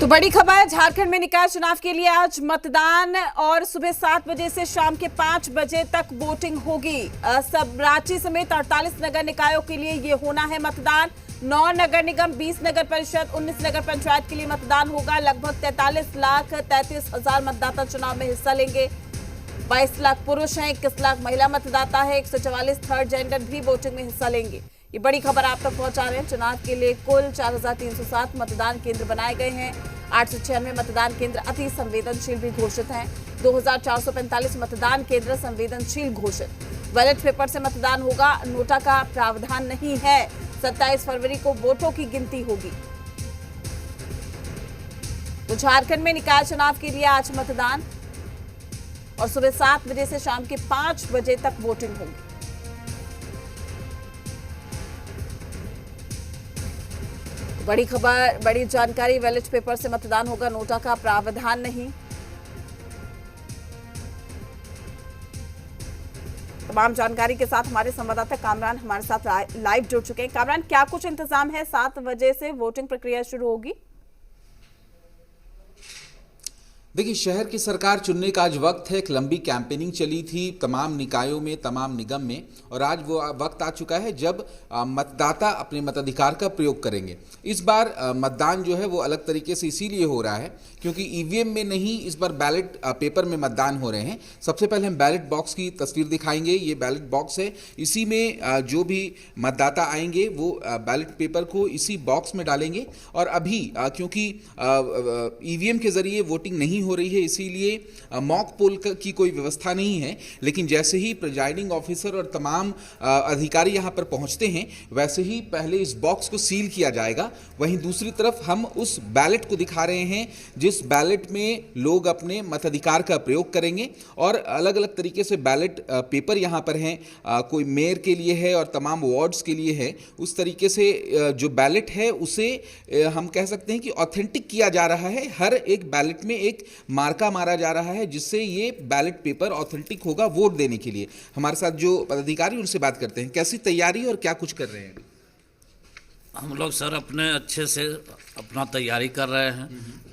तो बड़ी खबर, झारखंड में निकाय चुनाव के लिए आज मतदान और सुबह 7 बजे से शाम के 5 बजे तक वोटिंग होगी। सब रांची समेत 48 नगर निकायों के लिए ये होना है मतदान। 9 नगर निगम, 20 नगर परिषद, 19 नगर पंचायत के लिए मतदान होगा। लगभग 43,33,000 मतदाता चुनाव में हिस्सा लेंगे। 22 लाख पुरुष हैं, 21 लाख महिला मतदाता है, 144 थर्ड जेंडर भी वोटिंग में हिस्सा लेंगे। ये बड़ी खबर आप तक पहुंचा रहे हैं। चुनाव के लिए कुल 4,307 मतदान केंद्र बनाए गए हैं। 896 मतदान केंद्र अति संवेदनशील भी घोषित हैं। 2,445 मतदान केंद्र संवेदनशील घोषित। बैलेट पेपर से मतदान होगा, नोटा का प्रावधान नहीं है। 27 फरवरी को वोटों की गिनती होगी। तो झारखंड में निकाय चुनाव के लिए आज मतदान और सुबह 7 बजे से शाम के 5 बजे तक वोटिंग होगी। बड़ी खबर, बड़ी जानकारी, बैलेट पेपर से मतदान होगा, नोटा का प्रावधान नहीं। तमाम जानकारी के साथ हमारे संवाददाता कामरान हमारे साथ लाइव जुड़ चुके हैं। कामरान, क्या कुछ इंतजाम है? 7 बजे से वोटिंग प्रक्रिया शुरू होगी। देखिए, शहर की सरकार चुनने का आज वक्त है। एक लंबी कैंपेनिंग चली थी तमाम निकायों में, तमाम निगम में, और आज वो वक्त आ चुका है जब मतदाता अपने मताधिकार का प्रयोग करेंगे। इस बार मतदान जो है वो अलग तरीके से इसीलिए हो रहा है क्योंकि ईवीएम में नहीं, इस बार बैलेट पेपर में मतदान हो रहे हैं। सबसे पहले हम बैलेट बॉक्स की तस्वीर दिखाएंगे। ये बैलेट बॉक्स है, इसी में जो भी मतदाता आएंगे वो बैलेट पेपर को इसी बॉक्स में डालेंगे। और अभी क्योंकि ईवीएम के जरिए वोटिंग नहीं हो रही है, इसीलिए मॉक पोल की कोई व्यवस्था नहीं है। लेकिन जैसे ही प्रिजाइडिंग ऑफिसर और तमाम अधिकारी यहां पर पहुंचते हैं, वैसे ही पहले इस बॉक्स को सील किया जाएगा। वहीं दूसरी तरफ हम उस बैलेट को दिखा रहे हैं जिस बैलेट में लोग अपने मताधिकार का प्रयोग करेंगे। और अलग अलग तरीके से बैलेट पेपर यहां पर हैं, कोई मेयर के लिए है और तमाम वार्ड्स के लिए है। उस तरीके से जो बैलेट है उसे हम कह सकते हैं कि ऑथेंटिक किया जा रहा है। हर एक बैलेट में एक मार्का मारा जा रहा है जिससे ये बैलेट पेपर ऑथेंटिक होगा वोट देने के लिए। हमारे साथ जो पदाधिकारी उनसे बात करते हैं, कैसी तैयारी और क्या कुछ कर रहे हैं? हम लोग सर अपने अच्छे से अपना तैयारी कर रहे हैं।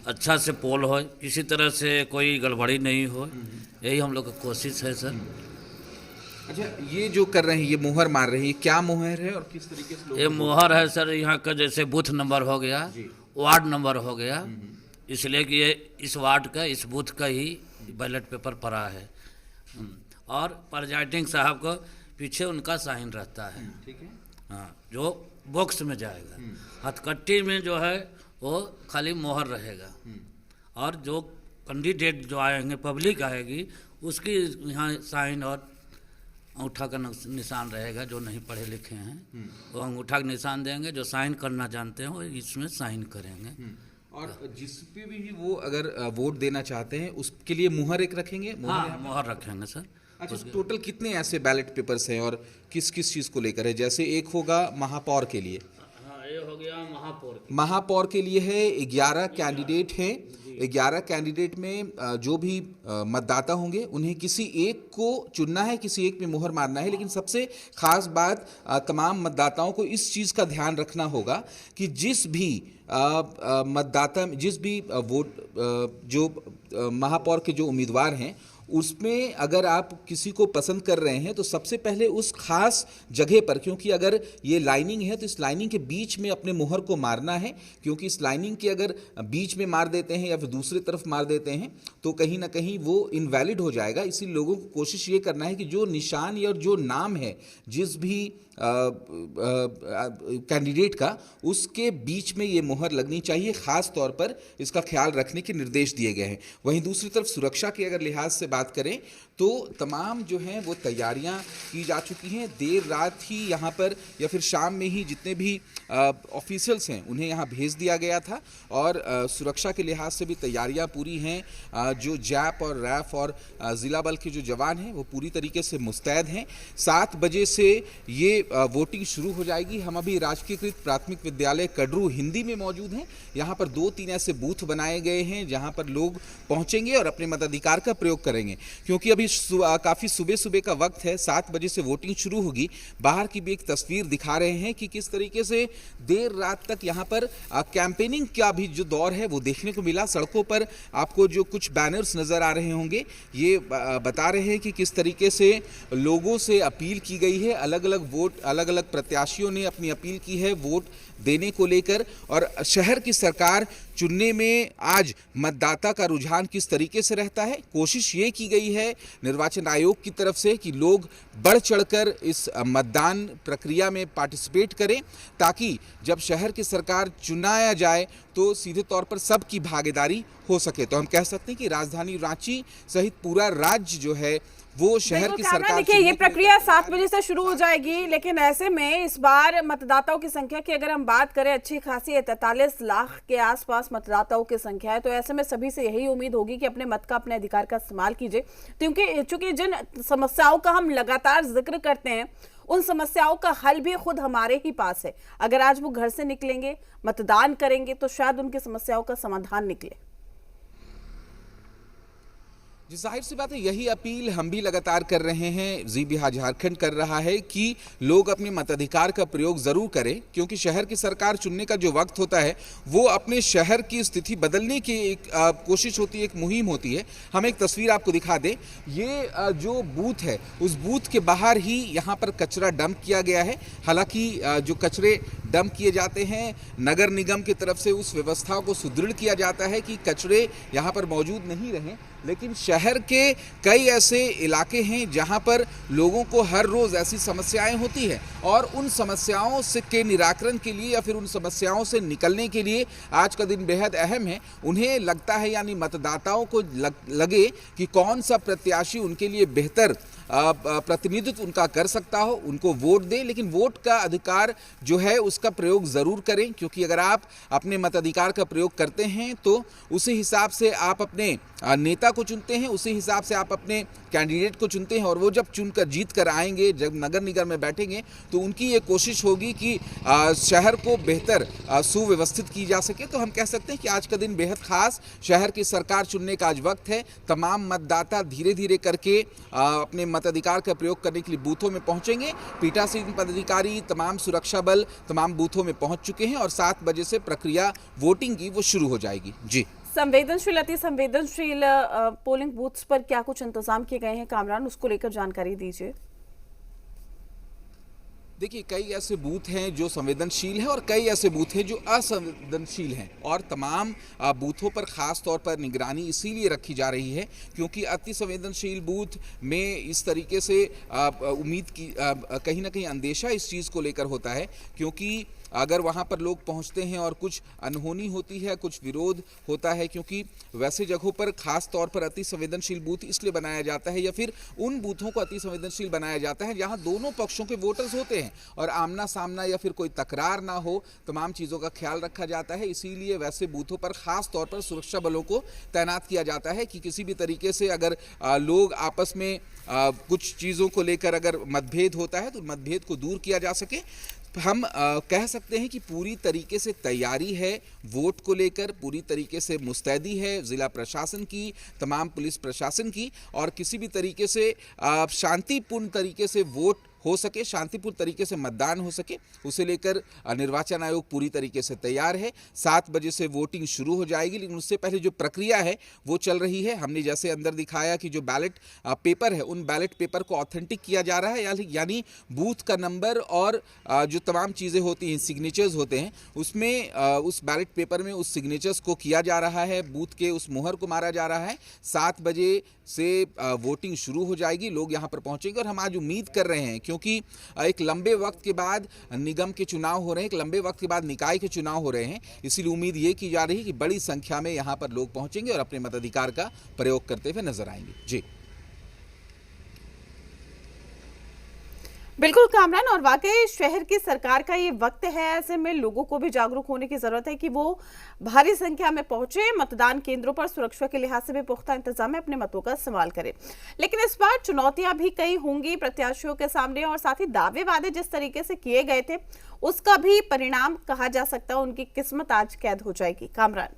अच्छा से पोल हो, किसी तरह से कोई गड़बड़ी नहीं हो, यही हम लोग की कोशिश है सर। अच्छा, ये जो कर रहे हैं, ये मुहर मार रहे हैं, ये क्या मुहर है और किस तरीके से? ये मुहर है सर यहाँ का, जैसे बूथ नंबर हो गया, वार्ड नंबर हो गया, इसलिए कि ये इस वार्ड का, इस बूथ का ही बैलेट पेपर पड़ा है। और प्रिजाइडिंग साहब को पीछे उनका साइन रहता है, ठीक है, हाँ, जो बॉक्स में जाएगा। हथकट्टी में जो है वो खाली मोहर रहेगा। और जो कैंडिडेट जो आएंगे, पब्लिक आएगी, उसकी यहाँ साइन और अंगूठा का निशान रहेगा। जो नहीं पढ़े लिखे हैं वो अंगूठा का निशान देंगे, जो साइन करना जानते हैं वो इसमें साइन करेंगे। और जिस पे भी वो अगर वोट देना चाहते हैं उसके लिए मुहर एक रखेंगे? हाँ, मुहर रखेंगे सर। अच्छा, टोटल कितने ऐसे बैलेट पेपर्स हैं और किस किस चीज़ को लेकर है? जैसे एक होगा महापौर के लिए, हाँ, ये हो गया महापौर के लिए है। 11 कैंडिडेट हैं। 11 कैंडिडेट में जो भी मतदाता होंगे उन्हें किसी एक को चुनना है, किसी एक में मुहर मारना है। लेकिन सबसे खास बात, तमाम मतदाताओं को इस चीज़ का ध्यान रखना होगा कि जिस भी मतदाता, जिस भी वोट जो महापौर के जो उम्मीदवार हैं उसमें अगर आप किसी को पसंद कर रहे हैं तो सबसे पहले उस खास जगह पर, क्योंकि अगर ये लाइनिंग है तो इस लाइनिंग के बीच में अपने मुहर को मारना है। क्योंकि इस लाइनिंग के अगर बीच में मार देते हैं या फिर दूसरी तरफ मार देते हैं तो कहीं ना कहीं वो इनवैलिड हो जाएगा। इसीलिए लोगों को कोशिश ये करना है कि जो निशान या जो नाम है जिस भी कैंडिडेट का, उसके बीच में ये मुहर लगनी चाहिए। खास तौर पर इसका ख्याल रखने के निर्देश दिए गए हैं। वहीं दूसरी तरफ सुरक्षा के अगर लिहाज से बात करें तो तमाम जो हैं वो तैयारियां की जा चुकी हैं। देर रात ही यहाँ पर या फिर शाम में ही जितने भी ऑफिशियल्स हैं उन्हें यहाँ भेज दिया गया था और सुरक्षा के लिहाज से भी तैयारियां पूरी हैं। जो जैप और रैफ और ज़िला बल के जो जवान हैं वो पूरी तरीके से मुस्तैद हैं। 7 बजे से ये वोटिंग शुरू हो जाएगी। हम अभी राजकीयकृत प्राथमिक विद्यालय कडरू हिंदी में मौजूद हैं। यहाँ पर 2-3 ऐसे बूथ बनाए गए हैं जहाँ पर लोग पहुँचेंगे और अपने मताधिकार का प्रयोग करेंगे। करेंगे, क्योंकि अभी काफ़ी सुबह सुबह का वक्त है, 7 बजे से वोटिंग शुरू होगी। बाहर की भी एक तस्वीर दिखा रहे हैं कि किस तरीके से देर रात तक यहाँ पर कैंपेनिंग का भी जो दौर है वो देखने को मिला। सड़कों पर आपको जो कुछ बैनर्स नज़र आ रहे होंगे ये बता रहे हैं कि किस तरीके से लोगों से अपील की गई है। अलग अलग प्रत्याशियों ने अपनी अपील की है वोट देने को लेकर, और शहर की सरकार चुनने में आज मतदाता का रुझान किस तरीके से रहता है। कोशिश ये की गई है निर्वाचन आयोग की तरफ से कि लोग बढ़ चढ़कर इस मतदान प्रक्रिया में पार्टिसिपेट करें, ताकि जब शहर की सरकार चुनाया जाए तो सीधे तौर पर सबकी भागीदारी हो सके। तो हम कह सकते हैं कि राजधानी रांची सहित पूरा राज्य जो है वो शहर की सरकार। देखिए ये प्रक्रिया 7 बजे से शुरू हो जाएगी, लेकिन ऐसे में इस बार मतदाताओं की संख्या की अगर हम बात करें, अच्छी खासी 43 लाख के आसपास मतदाताओं की संख्या है। तो ऐसे में सभी से यही उम्मीद होगी कि अपने मत का, अपने अधिकार का इस्तेमाल कीजिए, क्योंकि चूंकि जिन समस्याओं का हम लगातार जिक्र करते हैं उन समस्याओं का हल भी खुद हमारे ही पास है। अगर आज वो घर से निकलेंगे, मतदान करेंगे, तो शायद उनकी समस्याओं का समाधान निकले। जी, जाहिर सी बात है, यही अपील हम भी लगातार कर रहे हैं, जी बिहार झारखंड कर रहा है कि लोग अपने मताधिकार का प्रयोग जरूर करें, क्योंकि शहर की सरकार चुनने का जो वक्त होता है वो अपने शहर की स्थिति बदलने की एक कोशिश होती है, एक मुहिम होती है। हम एक तस्वीर आपको दिखा दें, ये जो बूथ है उस बूथ के बाहर ही यहाँ पर कचरा डंप किया गया है। हालांकि जो कचरे डंप किए जाते हैं नगर निगम की तरफ से उस व्यवस्था को सुदृढ़ किया जाता है कि कचरे यहाँ पर मौजूद नहीं रहें, लेकिन शहर के कई ऐसे इलाके हैं जहां पर लोगों को हर रोज ऐसी समस्याएं होती है, और उन समस्याओं से के निराकरण के लिए या फिर उन समस्याओं से निकलने के लिए आज का दिन बेहद अहम है। उन्हें लगता है, यानी मतदाताओं को लगे कि कौन सा प्रत्याशी उनके लिए बेहतर प्रतिनिधित्व उनका कर सकता हो, उनको वोट दें। लेकिन वोट का अधिकार जो है उसका प्रयोग ज़रूर करें, क्योंकि अगर आप अपने मताधिकार का प्रयोग करते हैं तो उसी हिसाब से आप अपने नेता को चुनते हैं, उसी हिसाब से आप अपने कैंडिडेट को चुनते हैं, और वो जब चुनकर जीत कर आएंगे, जब नगर निगम में बैठेंगे, तो उनकी ये कोशिश होगी कि शहर को बेहतर सुव्यवस्थित की जा सके। तो हम कह सकते हैं कि आज का दिन बेहद खास, शहर की सरकार चुनने का आज वक्त है। तमाम मतदाता धीरे धीरे करके अपने मताधिकार का प्रयोग करने के लिए बूथों में पहुंचेंगे। पीठासीन पदाधिकारी, तमाम सुरक्षा बल तमाम बूथों में पहुंच चुके हैं, और 7 बजे से प्रक्रिया वोटिंग की वो शुरू हो जाएगी। जी, संवेदनशील, अति संवेदनशील पोलिंग बूथ्स पर क्या कुछ इंतजाम किए गए हैं कामरान, उसको लेकर जानकारी दीजिए। देखिए, कई ऐसे बूथ हैं जो संवेदनशील हैं और कई ऐसे बूथ हैं जो असंवेदनशील हैं, और तमाम बूथों पर खास तौर पर निगरानी इसीलिए रखी जा रही है क्योंकि अति संवेदनशील बूथ में इस तरीके से उम्मीद की कहीं ना कहीं अंदेशा इस चीज़ को लेकर होता है, क्योंकि अगर वहाँ पर लोग पहुँचते हैं और कुछ अनहोनी होती है, कुछ विरोध होता है, क्योंकि वैसे जगहों पर खास तौर पर अति संवेदनशील बूथ इसलिए बनाया जाता है, या फिर उन बूथों को अति संवेदनशील बनाया जाता है जहाँ दोनों पक्षों के वोटर्स होते हैं और आमना सामना या फिर कोई तकरार ना हो, तमाम चीज़ों का ख्याल रखा जाता है। इसीलिए वैसे बूथों पर खास तौर पर सुरक्षा बलों को तैनात किया जाता है कि किसी भी तरीके से अगर लोग आपस में कुछ चीज़ों को लेकर अगर मतभेद होता है तो मतभेद को दूर किया जा सके। हम कह सकते हैं कि पूरी तरीके से तैयारी है वोट को लेकर, पूरी तरीके से मुस्तैदी है जिला प्रशासन की, तमाम पुलिस प्रशासन की, और किसी भी तरीके से शांतिपूर्ण तरीके से वोट हो सके, शांतिपूर्ण तरीके से मतदान हो सके, उसे लेकर निर्वाचन आयोग पूरी तरीके से तैयार है। 7 बजे से वोटिंग शुरू हो जाएगी, लेकिन उससे पहले जो प्रक्रिया है वो चल रही है। हमने जैसे अंदर दिखाया कि जो बैलेट पेपर है उन बैलेट पेपर को ऑथेंटिक किया जा रहा है, यानी बूथ का नंबर और जो तमाम चीज़ें होती हैं, सिग्नेचर्स होते हैं, उसमें उस बैलेट पेपर में उस सिग्नेचर्स को किया जा रहा है, बूथ के उस मुहर को मारा जा रहा है। 7 बजे से वोटिंग शुरू हो जाएगी, लोग यहाँ पर पहुँचेंगे, और हम आज उम्मीद कर रहे हैं क्योंकि एक लंबे वक्त के बाद निगम के चुनाव हो रहे हैं, एक लंबे वक्त के बाद निकाय के चुनाव हो रहे हैं, इसीलिए उम्मीद ये की जा रही है कि बड़ी संख्या में यहाँ पर लोग पहुँचेंगे और अपने मताधिकार का प्रयोग करते हुए नजर आएंगे। जी बिल्कुल कामरान, और वाकई शहर की सरकार का ये वक्त है, ऐसे में लोगों को भी जागरूक होने की जरूरत है कि वो भारी संख्या में पहुंचे, मतदान केंद्रों पर सुरक्षा के लिहाज से भी पुख्ता इंतजाम है, अपने मतों का इस्तेमाल करें। लेकिन इस बार चुनौतियां भी कई होंगी प्रत्याशियों के सामने, और साथ ही दावे वादे जिस तरीके से किए गए थे उसका भी परिणाम कहा जा सकता है उनकी किस्मत आज कैद हो जाएगी। कामरान,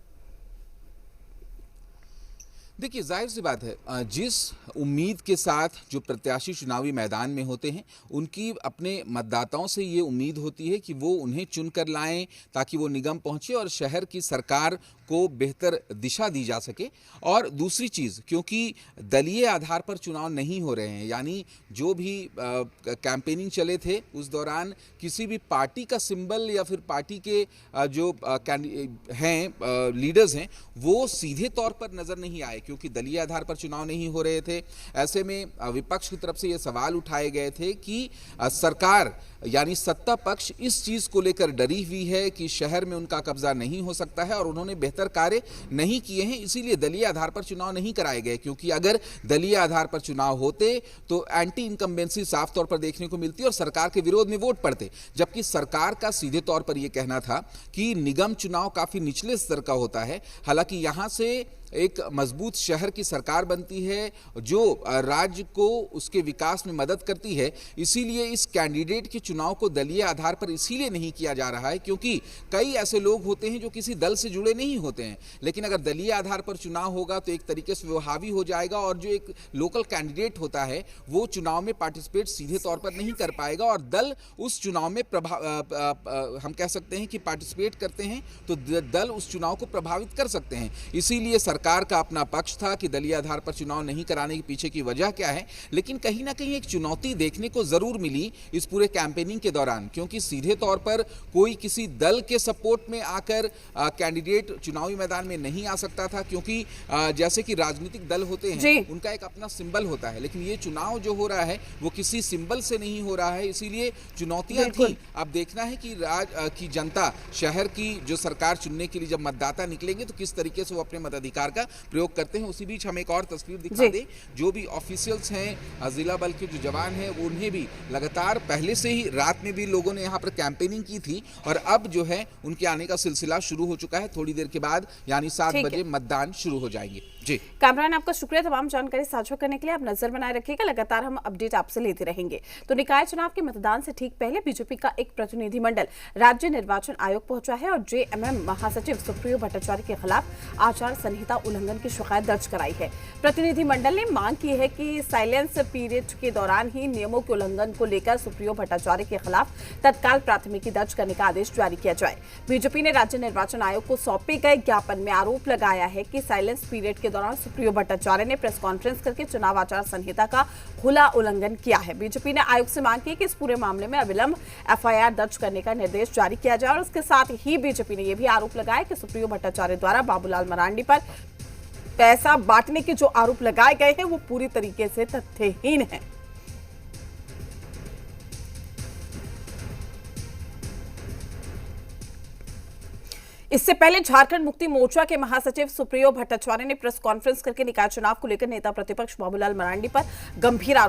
देखिए, जाहिर सी बात है, जिस उम्मीद के साथ जो प्रत्याशी चुनावी मैदान में होते हैं, उनकी अपने मतदाताओं से ये उम्मीद होती है कि वो उन्हें चुनकर लाएं ताकि वो निगम पहुंचे और शहर की सरकार को बेहतर दिशा दी जा सके। और दूसरी चीज़, क्योंकि दलीय आधार पर चुनाव नहीं हो रहे हैं, यानी जो भी कैंपेनिंग चले थे उस दौरान किसी भी पार्टी का सिंबल या फिर पार्टी के जो लीडर्स हैं वो सीधे तौर पर नजर नहीं आए, क्योंकि दलीय आधार पर चुनाव नहीं हो रहे थे। ऐसे में विपक्ष की तरफ से ये सवाल उठाए गए थे कि सरकार यानी सत्ता पक्ष इस चीज को लेकर डरी हुई है कि शहर में उनका कब्जा नहीं हो सकता है और उन्होंने बेहतर कार्य नहीं किए हैं, इसीलिए दलीय आधार पर चुनाव नहीं कराए गए। क्योंकि अगर दलीय आधार पर चुनाव होते तो एंटी इनकम्बेंसी साफ तौर पर देखने को मिलती और सरकार के विरोध में वोट पड़ते, जबकि सरकार का सीधे तौर पर यह कहना था कि निगम चुनाव काफी निचले स्तर का होता है। हालांकि यहां से एक मजबूत शहर की सरकार बनती है जो राज्य को उसके विकास में मदद करती है, इसीलिए इस कैंडिडेट के चुनाव को दलीय आधार पर इसीलिए नहीं किया जा रहा है क्योंकि कई ऐसे लोग होते हैं जो किसी दल से जुड़े नहीं होते हैं। लेकिन अगर दलीय आधार पर चुनाव होगा तो एक तरीके से वो हावी हो जाएगा और जो एक लोकल कैंडिडेट होता है वो चुनाव में पार्टिसिपेट सीधे तौर पर नहीं कर पाएगा और दल उस चुनाव में हम कह सकते हैं कि पार्टिसिपेट करते हैं तो दल उस चुनाव को प्रभावित कर सकते हैं। इसीलिए सरकार का अपना पक्ष था कि दलीय आधार पर चुनाव नहीं कराने के पीछे की वजह क्या है, लेकिन कहीं ना कहीं एक चुनौती देखने को जरूर मिली इस पूरे कैंपेनिंग के दौरान, क्योंकि सीधे तौर पर कोई किसी दल के सपोर्ट में आकर कैंडिडेट चुनावी मैदान में नहीं आ सकता था, क्योंकि जैसे कि राजनीतिक दल होते हैं उनका एक अपना सिंबल होता है, लेकिन ये चुनाव जो हो रहा है वो किसी सिंबल से नहीं हो रहा है, इसीलिए चुनौतियां थी। अब देखना है कि जनता शहर की जो सरकार चुनने के लिए जब मतदाता निकलेंगे तो किस तरीके से वो अपने मताधिकार का प्रयोग करते हैं। उसी बीच हम एक और तस्वीर दिखा दें, जो भी ऑफिशियल्स हैं, जिला बल के जो जवान हैं, उन्हें भी लगातार पहले से ही रात में भी लोगों ने यहाँ पर कैंपेनिंग की थी और अब जो है उनके आने का सिलसिला शुरू हो चुका है। थोड़ी देर के बाद यानी 7 बजे मतदान शुरू हो जाएंगे। जी कामरान, आपका शुक्रिया तमाम जानकारी साझा करने के लिए। आप नजर बनाए रखिएगा, लगातार हम अपडेट आपसे लेते रहेंगे। तो निकाय चुनाव के मतदान से ठीक पहले बीजेपी का एक प्रतिनिधिमंडल राज्य निर्वाचन आयोग पहुंचा है और जेएमएम महासचिव सुप्रियो भट्टाचार्य के खिलाफ आचार संहिता उल्लंघन की शिकायत दर्ज कराई है। प्रतिनिधिमंडल ने मांग की है कि साइलेंस पीरियड के दौरान ही नियमों के उल्लंघन को लेकर सुप्रियो भट्टाचार्य के खिलाफ तत्काल प्राथमिकी दर्ज करने का आदेश जारी किया जाए। बीजेपी ने राज्य निर्वाचन आयोग को सौंपे गए ज्ञापन में आरोप लगाया है कि साइलेंस पीरियड के दौरान सुप्रियो भट्टाचार्य ने प्रेस कॉन्फ्रेंस करके चुनाव आचार संहिता का खुला उल्लंघन किया है। बीजेपी ने आयोग से मांग की कि इस पूरे मामले में अविलंब एफआईआर दर्ज करने का निर्देश जारी किया जाए और उसके साथ ही बीजेपी ने यह भी आरोप लगाया कि सुप्रियो भट्टाचार्य द्वारा बाबूलाल मरांडी पर पैसा बांटने के जो आरोप लगाए गए हैं वो पूरी तरीके से तथ्यहीन है। इससे पहले झारखंड मुक्ति मोर्चा के महासचिव सुप्रियो भट्टाचार्य ने प्रेस कॉन्फ्रेंस करके निकाय चुनाव को लेकर नेता प्रतिपक्ष बाबूलाल मरांडी पर गंभीर आरोप